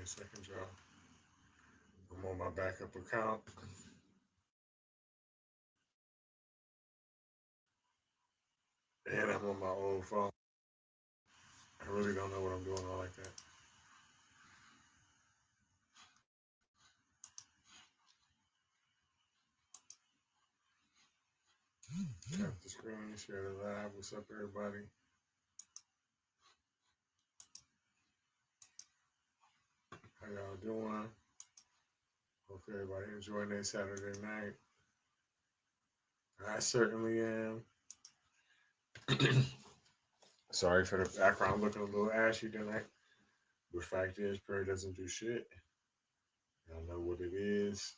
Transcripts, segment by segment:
Second job. I'm on my backup account. And I'm on my old phone. I really don't know what I'm doing all like that. Tap the screen, share the live. What's up, everybody? How y'all doing? Hope everybody enjoying their Saturday night. I certainly am. Sorry for the background looking a little ashy tonight. The fact is, prayer doesn't do shit. Y'all know what it is.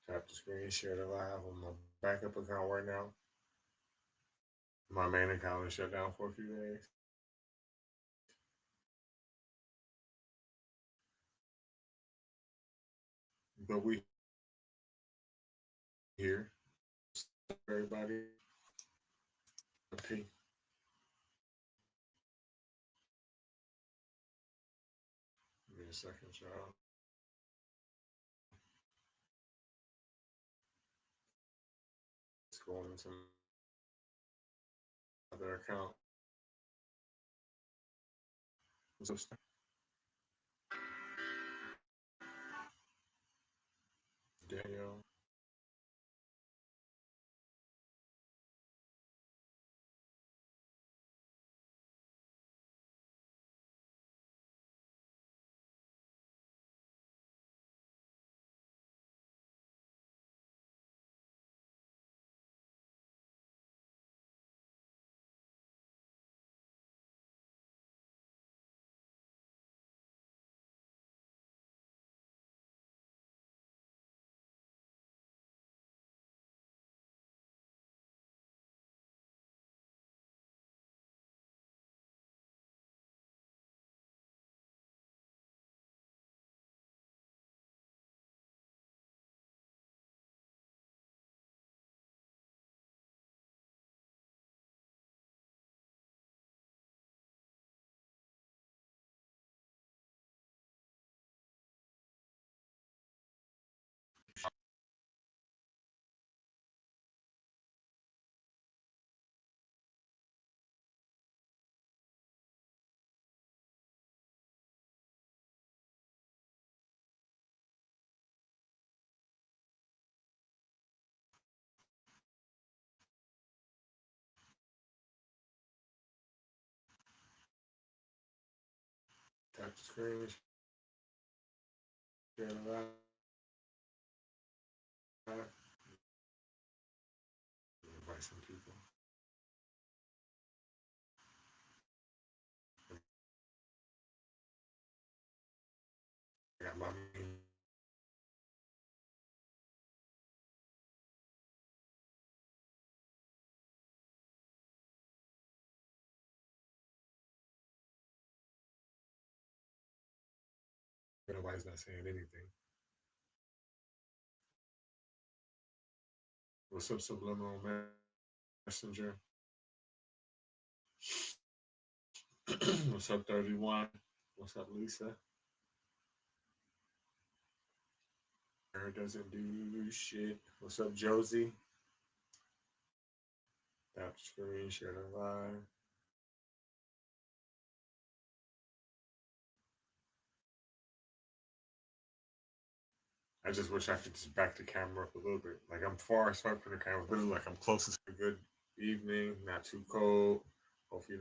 Tap the screen, share the live on my backup account right now. My main account is shut down for a few days. But we here. Everybody. Okay. Give me a second, y'all. Let's go into another account. What's up, Daniel? Tap the screen. Share the live. Invite some people. I got my main. Nobody's not saying anything. What's up, Subliminal Messenger? What's up, 31? What's up, Lisa? Her doesn't do shit. What's up, Josie? Tap the screen, share the live. I just wish I could just back the camera up a little bit. Like I'm far as fuck from the camera, but like I'm closest to a good evening, not too cold. Hopefully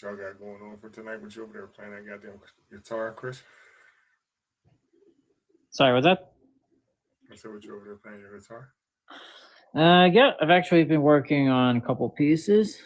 What y'all got going on for tonight? What you over there playing that goddamn guitar, Chris? Sorry, what's that? I said, what you over there playing your guitar? Yeah, I've actually been working on a couple pieces.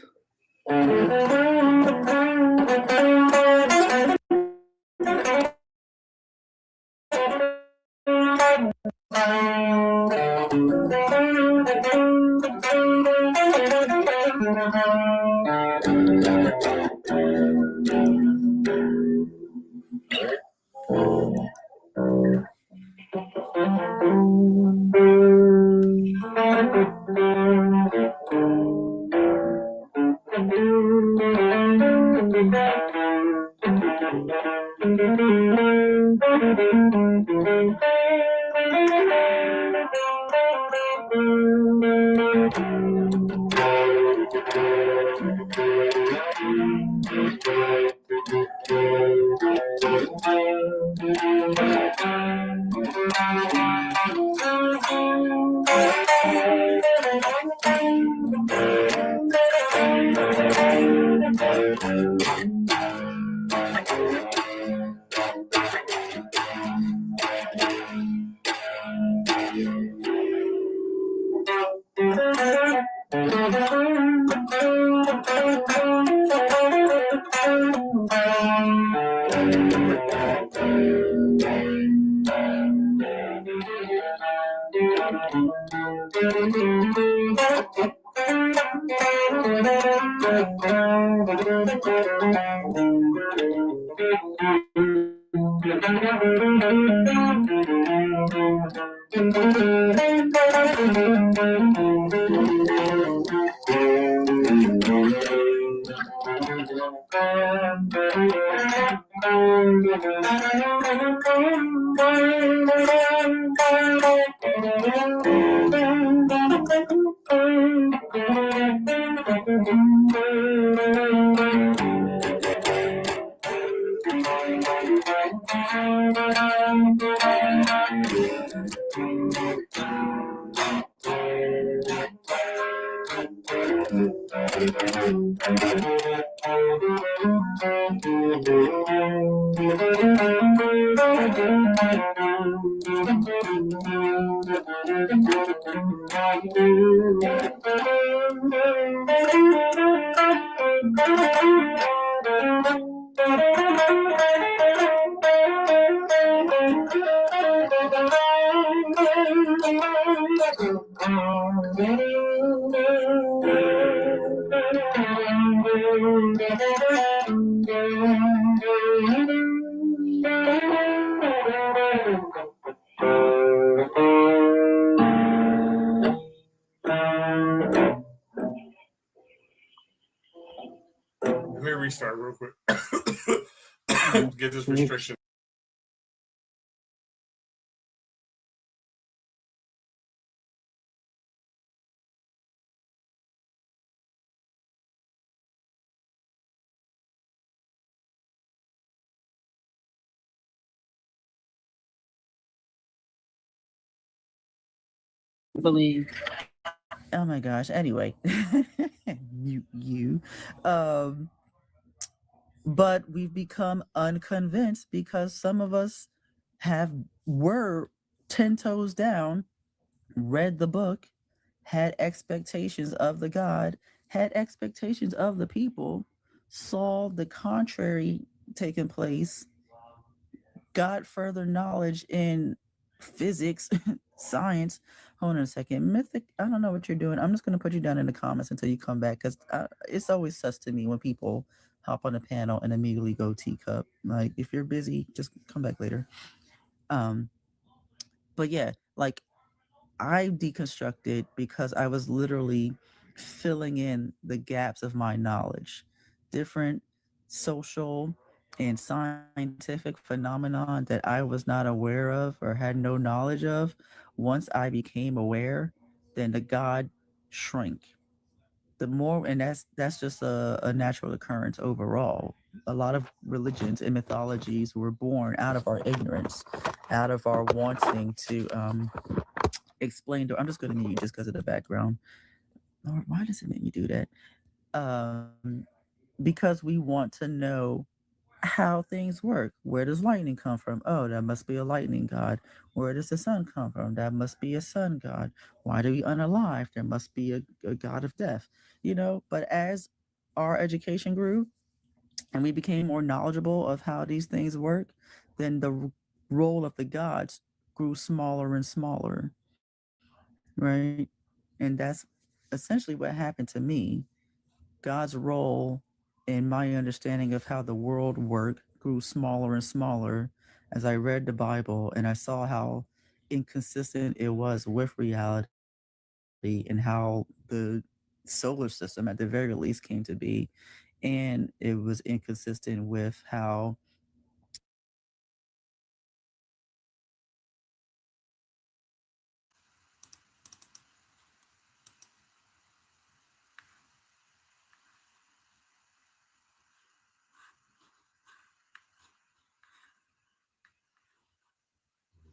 Let me restart real quick. Get this restriction. Believe. Oh my gosh. Anyway, you. But we've become unconvinced because some of us were 10 toes down, read the book, had expectations of the God, had expectations of the people, saw the contrary taking place, got further knowledge in physics, science. Hold on a second. Mythic, I don't know what you're doing. I'm just going to put you down in the comments until you come back because it's always sus to me when people hop on a panel and immediately go teacup. Like, if you're busy, just come back later. But yeah, like, I deconstructed because I was literally filling in the gaps of my knowledge. Different social and scientific phenomenon that I was not aware of or had no knowledge of. Once I became aware, then the God shrank. The more, and that's just a natural occurrence overall. A lot of religions and mythologies were born out of our ignorance, out of our wanting to explain. I'm just going to mute you just because of the background. Lord, why does it make me do that? because we want to know how things work. Where does lightning come from? Oh, that must be a lightning god. Where does the sun come from? That must be a sun god. Why do we unalive? There must be a god of death. But as our education grew and we became more knowledgeable of how these things work, then the role of the gods grew smaller and smaller, right? And that's essentially what happened to me. God's role in my understanding of how the world worked grew smaller and smaller as I read the Bible and I saw how inconsistent it was with reality and how the solar system, at the very least, came to be. And it was inconsistent with how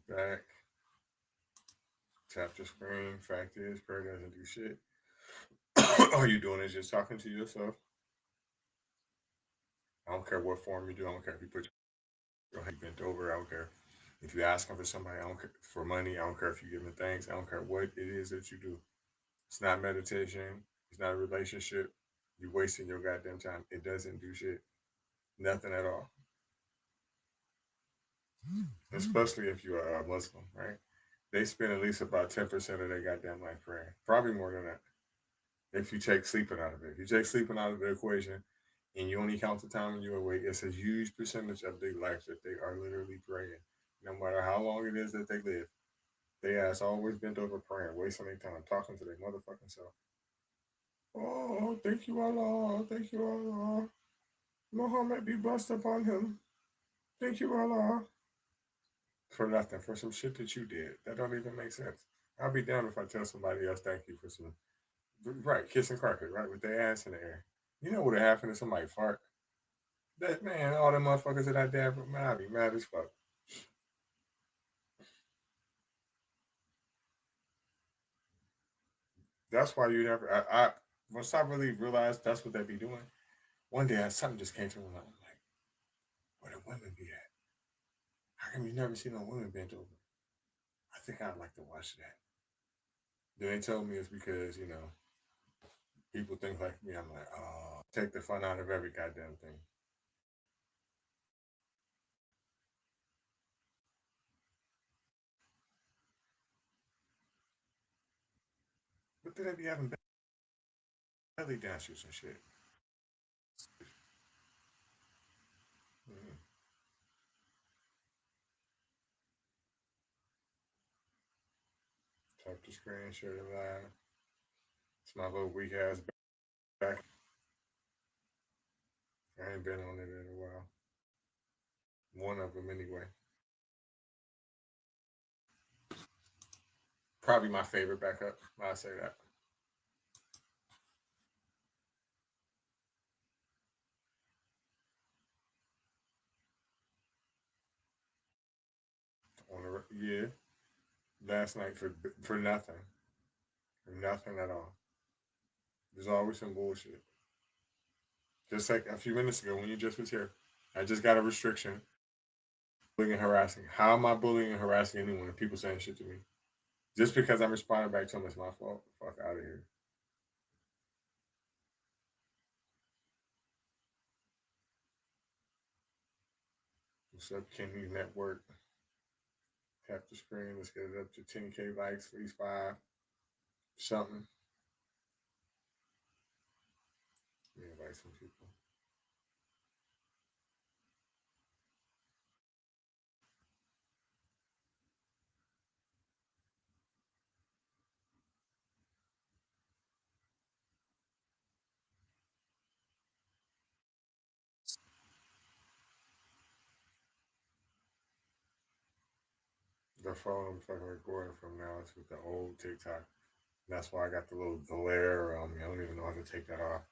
Back. Tap the screen. Fact is, prayer doesn't do shit. All you doing is just talking to yourself. I don't care what form you do. I don't care if you put your head bent over. I don't care if you're asking for somebody. I don't care for money. I don't care if you're giving thanks. I don't care what it is that you do. It's not meditation. It's not a relationship. You're wasting your goddamn time. It doesn't do shit. Nothing at all. Especially if you're a Muslim, right? They spend at least about 10% of their goddamn life praying. Probably more than that. If you take sleeping out of it. If you take sleeping out of the equation and you only count the time you're awake, it's a huge percentage of their life that they are literally praying. No matter how long it is that they live. They ass always bent over praying, wasting their time talking to their motherfucking self. Oh, thank you, Allah. Thank you, Allah. Muhammad be blessed upon him. Thank you, Allah. For nothing, for some shit that you did. That don't even make sense. I'll be damned if I tell somebody else thank you for some, right, kissing carpet, right, with their ass in the air. You know what would happen if somebody fart? That man, all them motherfuckers that I dab, man, I'd be mad as fuck. That's why you never. Once I really realized that's what they be doing, one day something just came to me. I'm like, where the women be at? How come you never see no women bent over? I think I'd like to watch that. Then they told me it's because people think like me. I'm like, oh, take the fun out of every goddamn thing. But then they be having belly dancers and shit. Mm-hmm. Tap the screen, share the live. It's my little weak ass back. I ain't been on it in a while. One of them anyway. Probably my favorite backup. I say that. On the yeah, last night for nothing, for nothing at all. There's always some bullshit. Just like a few minutes ago when you just was here, I just got a restriction. Bullying and harassing. How am I bullying and harassing anyone and people saying shit to me? Just because I'm responding back to them, it's my fault. Fuck out of here. What's up, Kenny Network? Tap the screen. Let's get it up to 10K likes, at least five. Something. Let me invite some people. The phone I'm fucking recording from now is with the old TikTok. That's why I got the little glare on me. I don't even know how to take that off.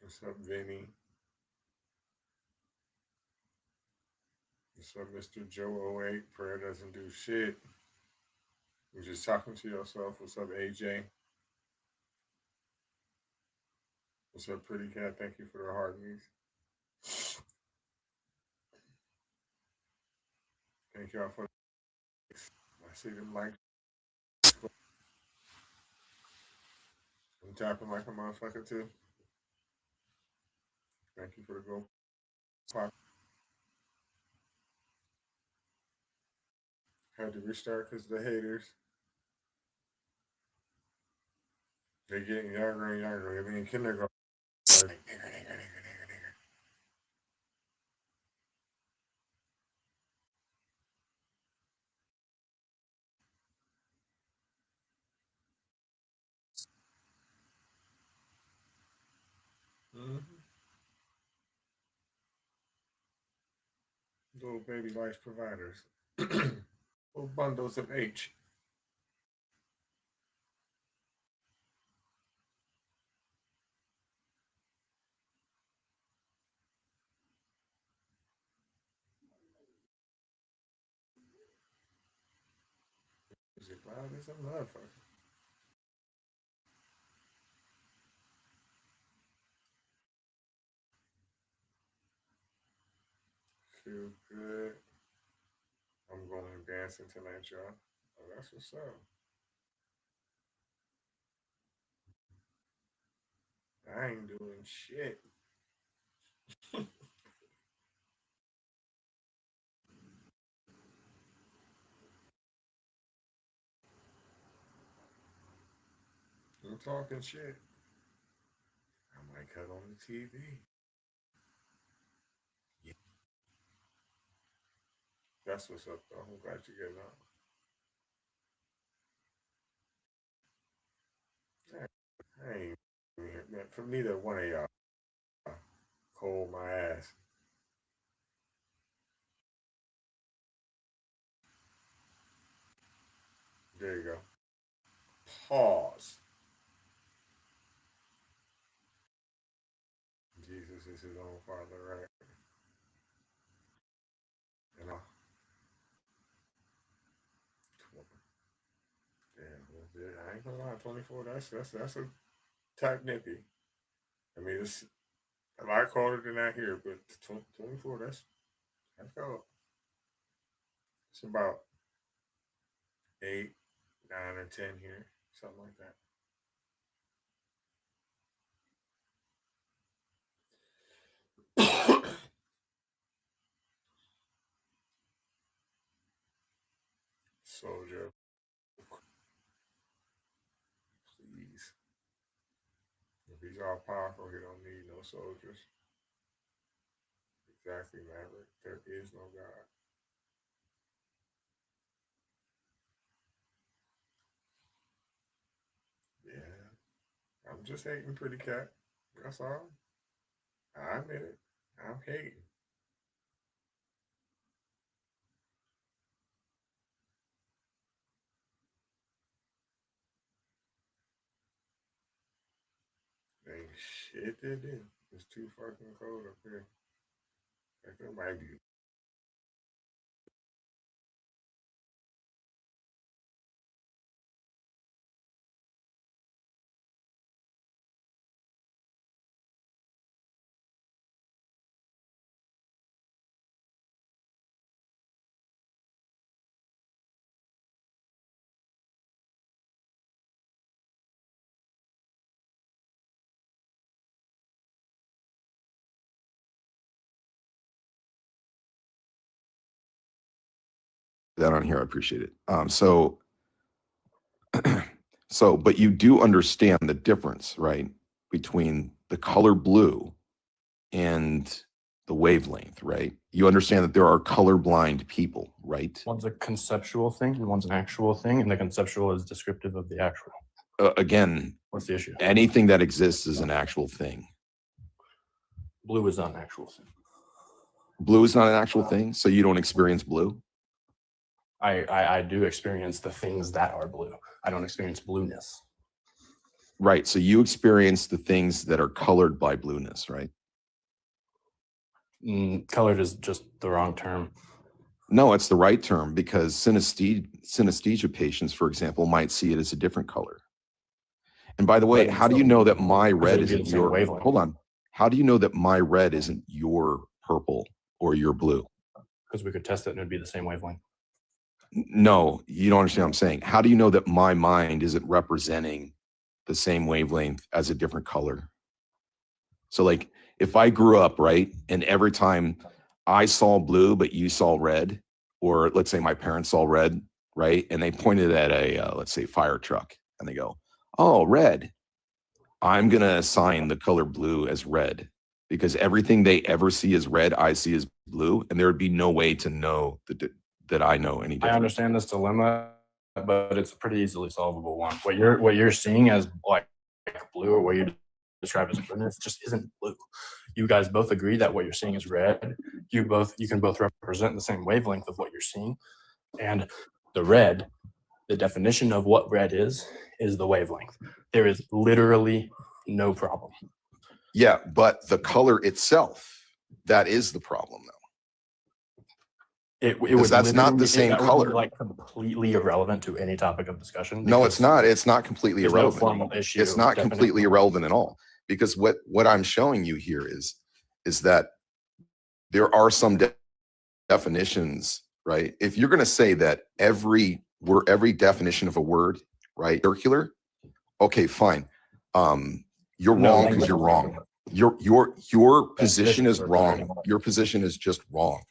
What's up, Vinny? What's up, Mr. Joe 08? Prayer doesn't do shit. You're just talking to yourself. What's up, AJ? What's up, Pretty Cat? Thank you for the heart knees. Thank y'all for. I see them like. I'm tapping like a motherfucker too. Thank you for the go. Pop. Had to restart because the haters. They're getting younger and younger. They're in kindergarten. Like, nigger, nigger, nigger, nigger, nigger. Mm-hmm. Little baby life providers. Little bundles of H. Is it loud as a motherfucker? Feel good. I'm going dancing tonight, y'all. Oh, that's what's up. I ain't doing shit. I'm talking shit. I might cut on the TV. Yeah. That's what's up, though. I'm glad you're getting out. I ain't here. Man, from neither one of y'all. Cold my ass. There you go. Pause. Jesus is his own father, right? And I ain't gonna lie, 24. That's a tight nippy. I mean, it's a lot colder than that here, but 24. That's cold. It's about 8, 9, or 10 here, something like that. Soldier, please. If he's all powerful, he don't need no soldiers. Exactly, Maverick. There is no God. Yeah, I'm just hating, Pretty Cat. That's all. I admit it. I'm hating. Ain't shit to do. It's too fucking cold up here. Like there might be. That on here, I appreciate it. So, but you do understand the difference, right, between the color blue and the wavelength, right? You understand that there are colorblind people, right? One's a conceptual thing and one's an actual thing, and the conceptual is descriptive of the actual. Again, What's the issue? anything that exists is an actual thing. Blue is not an actual thing. Blue is not an actual thing, so you don't experience blue? I do experience the things that are blue. I don't experience blueness. Right, so you experience the things that are colored by blueness, right? Colored is just the wrong term. No, it's the right term because synesthesia patients, for example, might see it as a different color. And by the way, But how do you know that my it red would be the isn't same your, wavelength. hold on. How do you know that my red isn't your purple or your blue? Because we could test it and it'd be the same wavelength. No, you don't understand what I'm saying. How do you know that my mind isn't representing the same wavelength as a different color? So like if I grew up, right, and every time I saw blue, but you saw red, or let's say my parents saw red, right, and they pointed at a, let's say, fire truck, and they go, oh, red. I'm going to assign the color blue as red because everything they ever see as red, I see as blue, and there would be no way to know that I know any I different. understand this dilemma, but it's a pretty easily solvable one. What you're seeing as like blue, or what you describe as blueness, just isn't blue. You guys both agree that what you're seeing is red. You can both represent the same wavelength of what you're seeing, and the red, the definition of what red is the wavelength. There is literally no problem. Yeah, but the color itself, that is the problem, though. It Because would that's not the literally- same that would be, color. like completely irrelevant to any topic of discussion. No, it's because not. It's not completely there's no irrelevant. formal issue. It's not definition. completely irrelevant at all. Because what I'm showing you here is that there are some definitions, right? If you're going to say that every definition of a word, right, circular, okay, fine. You're No, wrong because you're wrong. Your position is wrong. Your position is just wrong.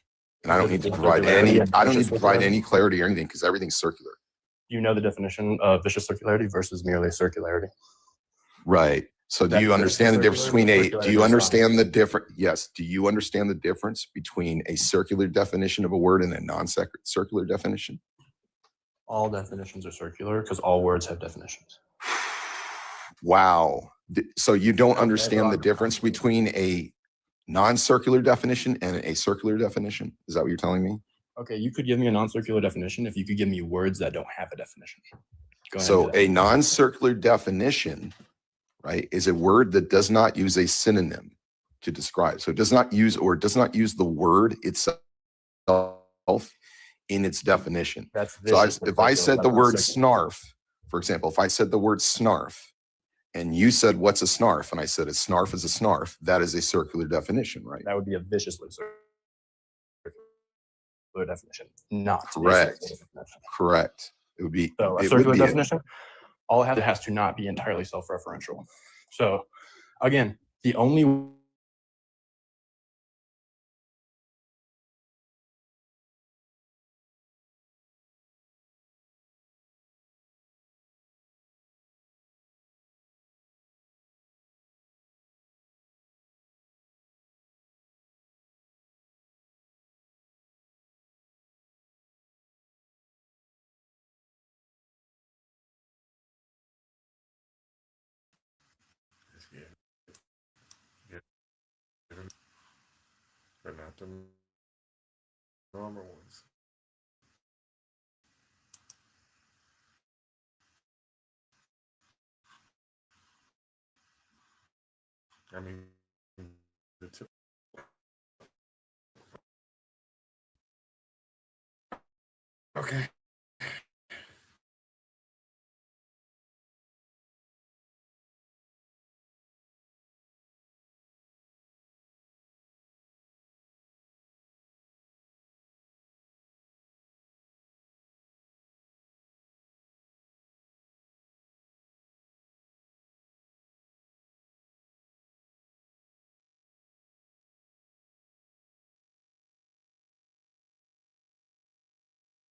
And I don't need to provide any clarity or anything because everything's circular. You know the definition of vicious circularity versus merely circularity. Right. So do you understand the difference between do you understand the difference? Yes. Do you understand the difference between a circular definition of a word and a non-circular definition? All definitions are circular because all words have definitions. Wow. So you don't understand the difference between a non-circular definition and a circular definition? Is that what you're telling me? Okay, you could give me a non-circular definition if you could give me words that don't have a definition. Go ahead. So a non-circular definition, right, is a word that does not use a synonym to describe. So it does not use the word itself in its definition. So if I said the word snarf, for example, if I said the word snarf and you said, what's a snarf? And I said, a snarf is a snarf. That is a circular definition, right? That would be a viciously circular definition, not Correct. a circular definition. Correct. It would be. So a it circular would be definition, all it has to not be entirely self-referential. So again, the only But not the normal ones. I mean, the tip. Okay.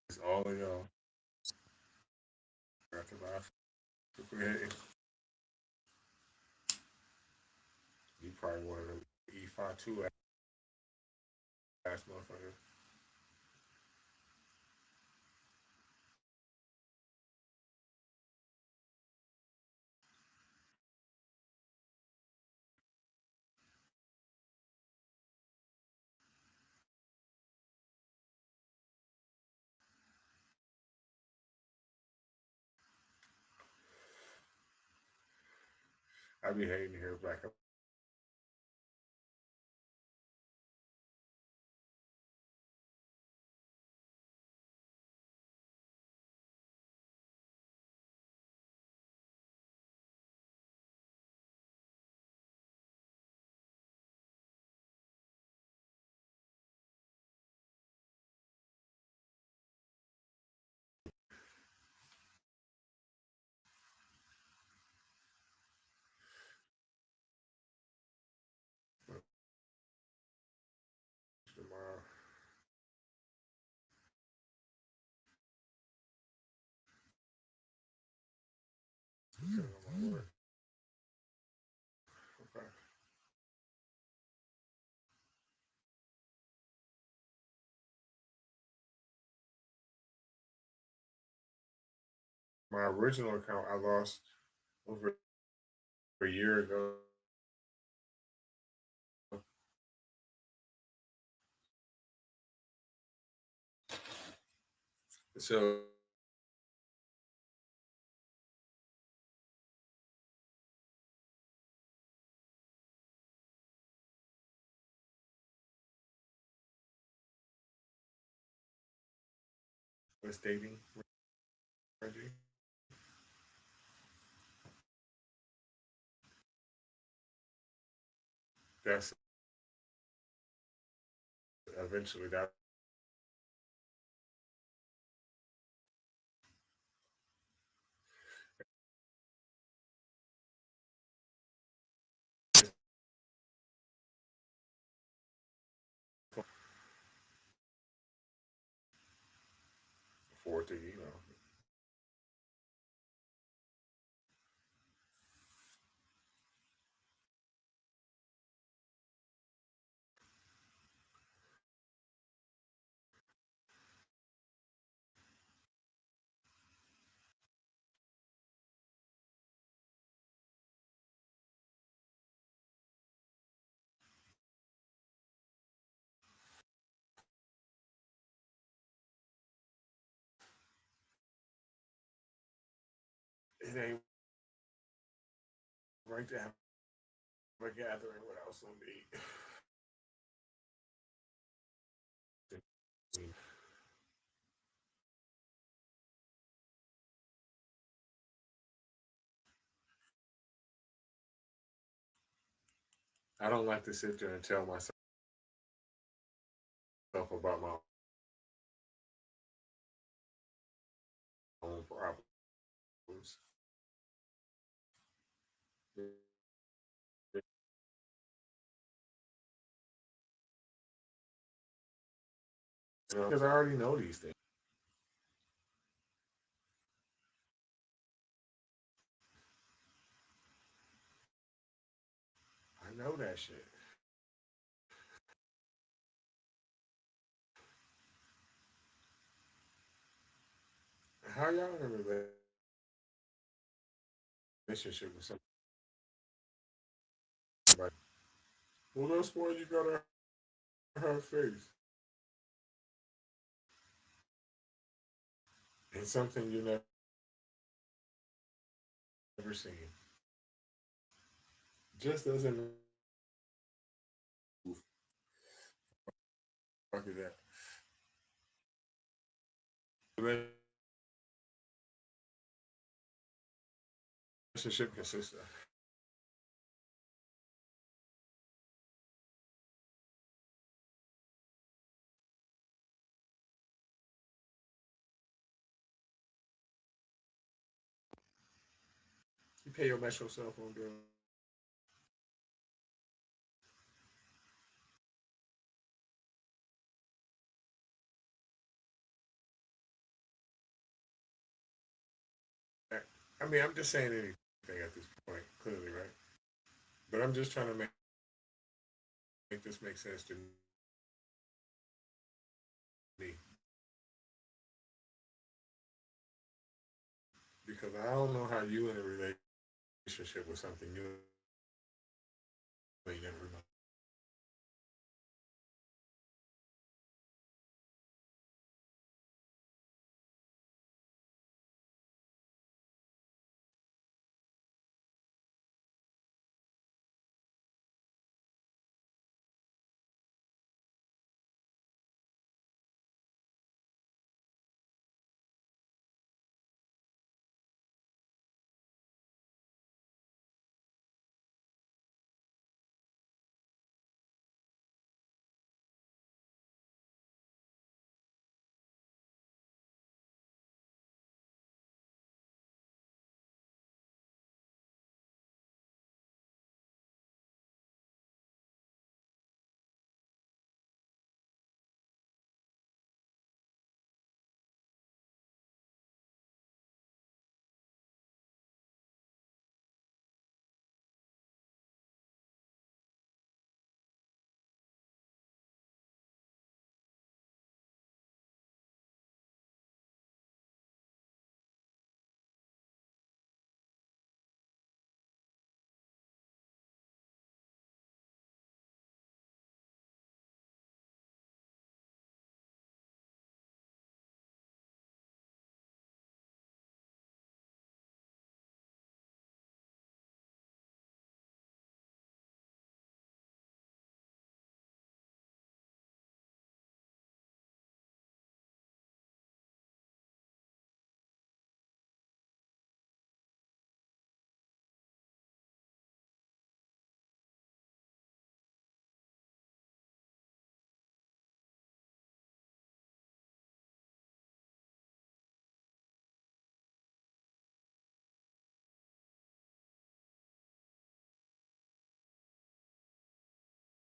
It's all of y'all. You probably one of them E52 ass motherfuckers. I be hating to hear black depending on my work. Okay. My original account I lost over a year ago. So was dating Reggie. That's eventually that forward to it ain't right to have a gathering without some meat. I don't like to sit there and tell myself about my own problems. Because I already know these things. I know that shit. How y'all in a relationship with somebody? Well, that's why you gotta have faith in something you never seen. Just doesn't move. Fuck is that? Relationship consists of. You pay your Metro cell phone bill. I mean, I'm just saying anything at this point, clearly, right? But I'm just trying to make this make sense to me. Because I don't know how you in a relationship with something you ain't never known.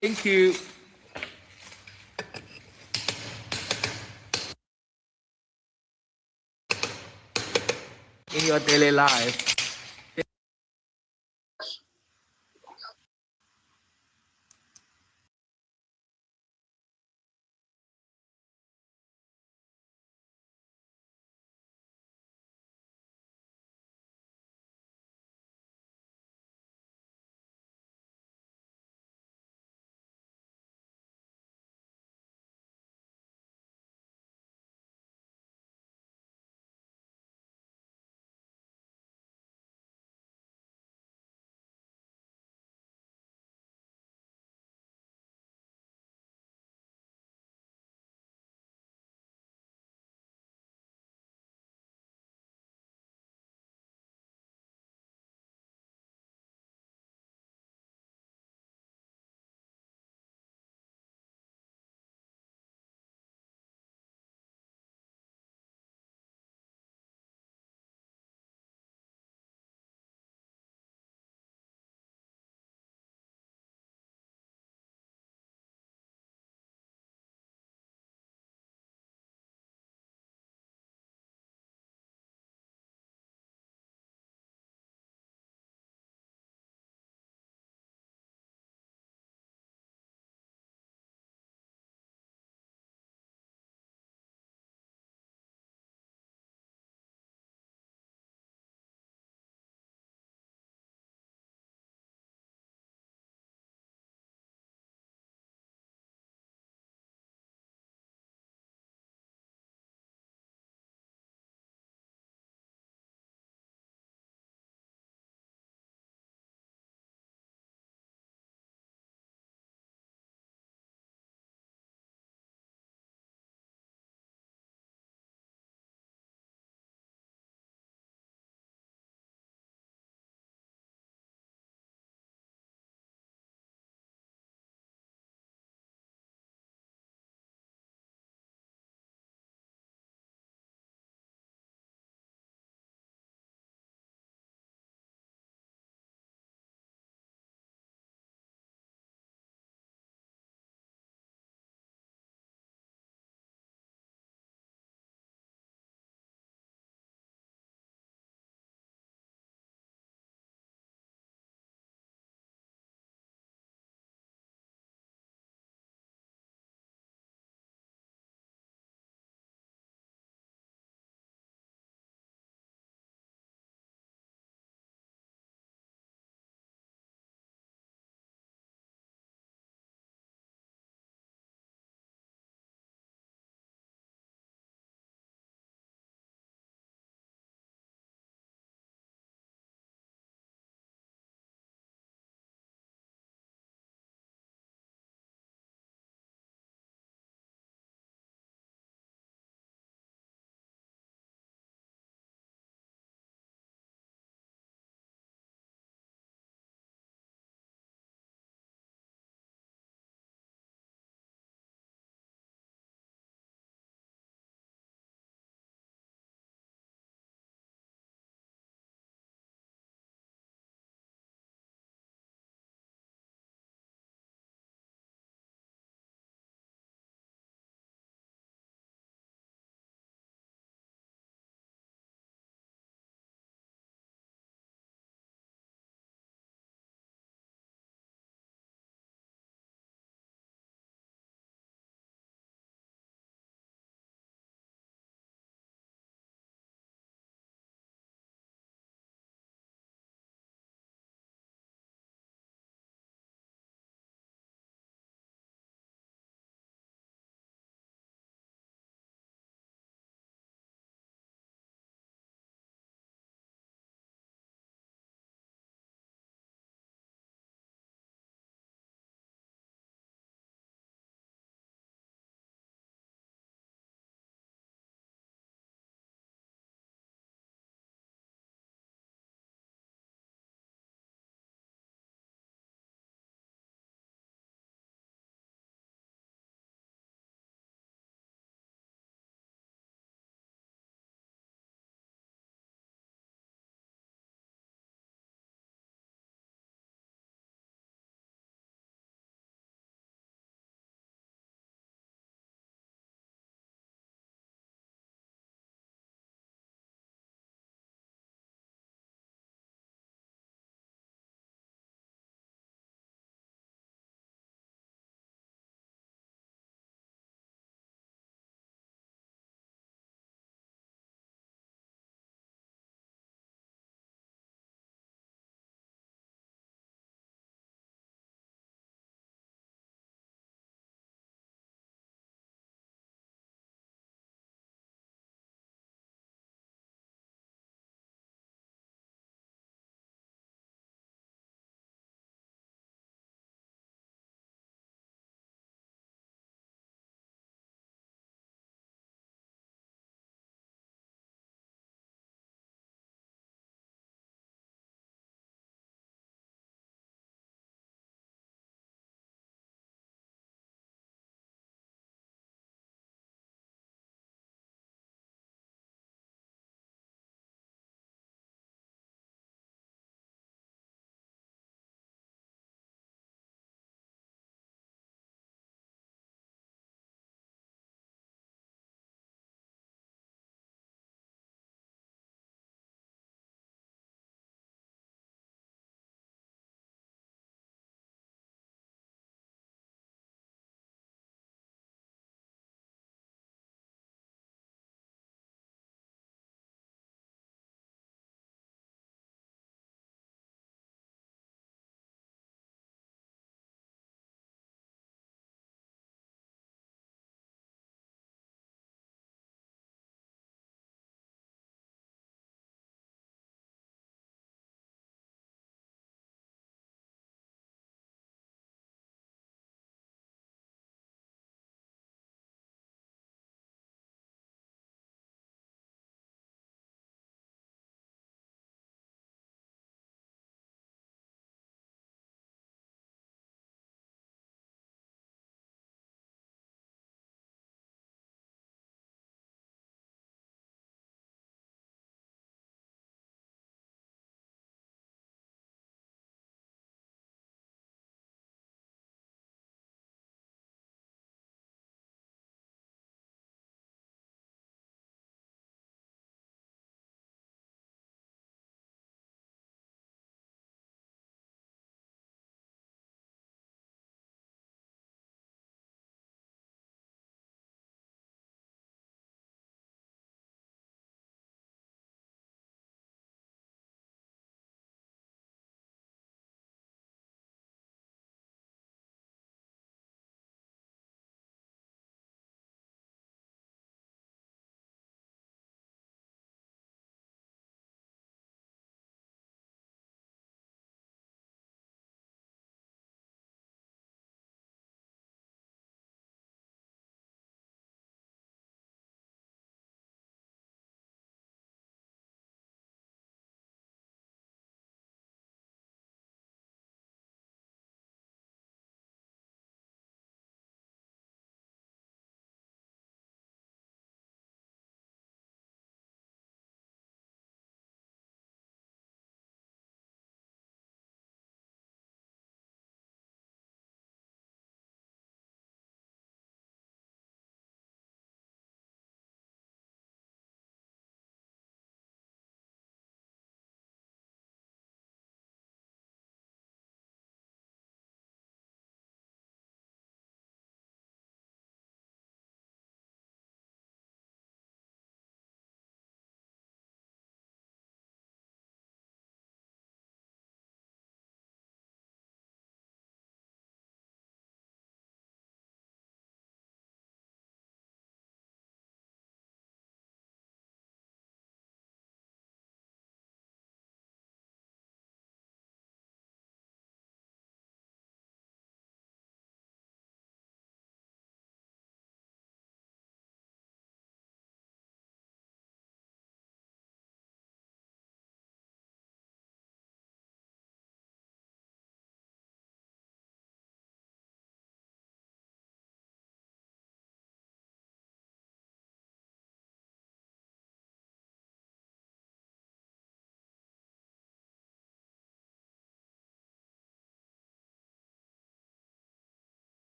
Thank you. In your daily life.